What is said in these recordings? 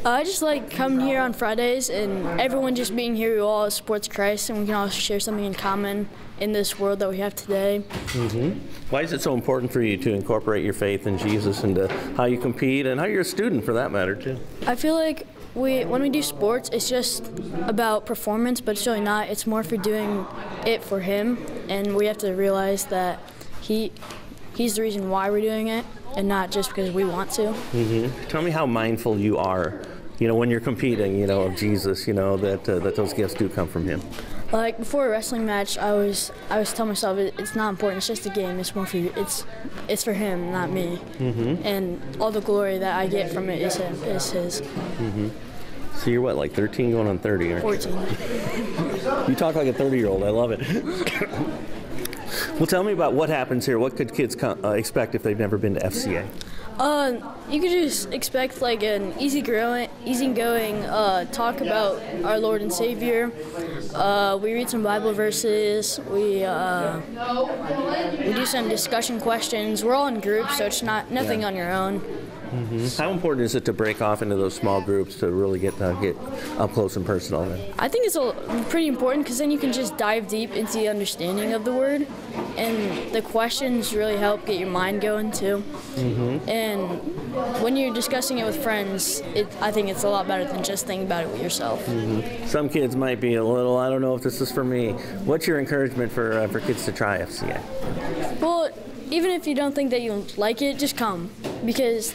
I just like coming here on Fridays and everyone just being here who all supports Christ, and we can all share something in common in this world that we have today. Why is it so important for you to incorporate your faith in Jesus into how you compete and how you're a student for that matter too? I feel like when we do sports, it's just about performance, but it's really not. It's more for doing it for Him, and we have to realize that He's the reason why we're doing it, and not just because we want to. Tell me how mindful you are, when you're competing, of Jesus, that those gifts do come from Him. Like before a wrestling match, I was telling myself it's not important. It's just a game. It's more for you. It's for Him, not me. And all the glory that I get from it is His. So you're what, like 13 going on 30? Aren't 14. You talk like a 30-year-old. I love it. Well, tell me about what happens here. What could kids expect if they've never been to FCA? You could just expect like an easygoing talk about our Lord and Savior. We read some Bible verses. We do some discussion questions. We're all in groups, so it's nothing on your own. How important is it to break off into those small groups to really get up close and personal? Then? I think it's pretty important because then you can just dive deep into the understanding of the Word, and the questions really help get your mind going too. And when you're discussing it with friends, I think it's a lot better than just thinking about it with yourself. Some kids might be a little, I don't know if this is for me. What's your encouragement for kids to try FCA? Well, even if you don't think that you like it, just come, because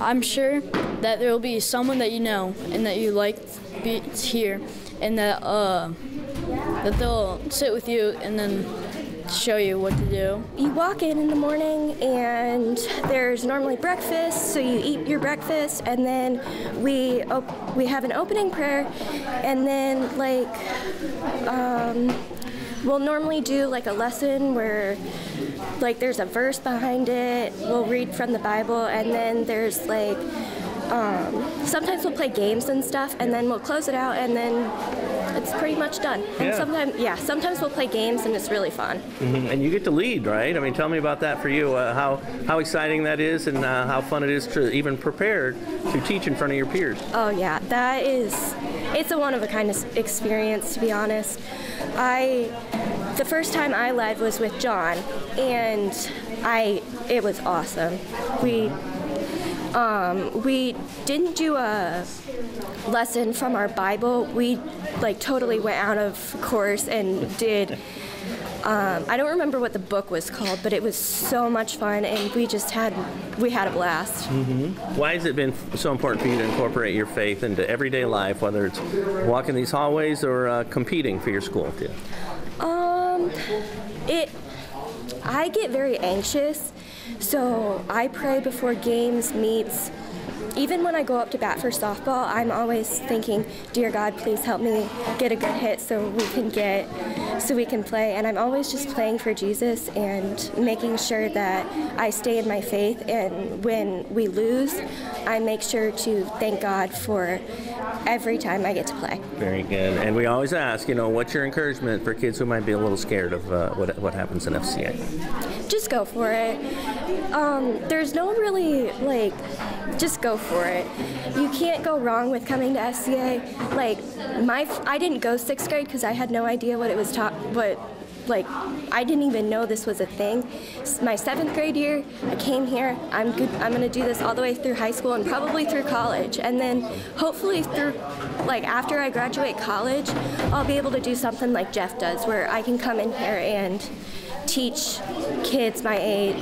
I'm sure that there will be someone that you know and that you like here, and that they'll sit with you and then show you what to do. You walk in the morning and there's normally breakfast, so you eat your breakfast, and then we have an opening prayer, and then we'll normally do like a lesson where there's a verse behind it. We'll read from the Bible, and then there's sometimes we'll play games and stuff, and then we'll close it out, and then it's pretty much done. And sometimes we'll play games, and it's really fun. And you get to lead, right? I mean, tell me about that for you. How exciting that is, and how fun it is to even prepare to teach in front of your peers. Oh yeah, it's a one-of-a-kind experience, to be honest. The first time I led was with John, and it was awesome. We didn't do a lesson from our Bible. We totally went out of course and did. I don't remember what the book was called, but it was so much fun, and we had a blast. Why has it been so important for you to incorporate your faith into everyday life, whether it's walking these hallways or competing for your school? I get very anxious, so I pray before games, meets. Even when I go up to bat for softball, I'm always thinking, "Dear God, please help me get a good hit so we can play." And I'm always just praying for Jesus and making sure that I stay in my faith. And when we lose, I make sure to thank God for every time I get to play. Very good. And we always ask, what's your encouragement for kids who might be a little scared of what happens in FCA? Just go for it. There's no really just go for it. You can't go wrong with coming to FCA. I didn't go 6th grade because I had no idea what it was I didn't even know this was a thing. My 7th grade year, I came here. I'm going to do this all the way through high school and probably through college. And then hopefully after I graduate college, I'll be able to do something like Jeff does, where I can come in here and teach kids my age,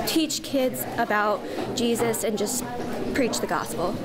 teach kids about Jesus, and just preach the gospel.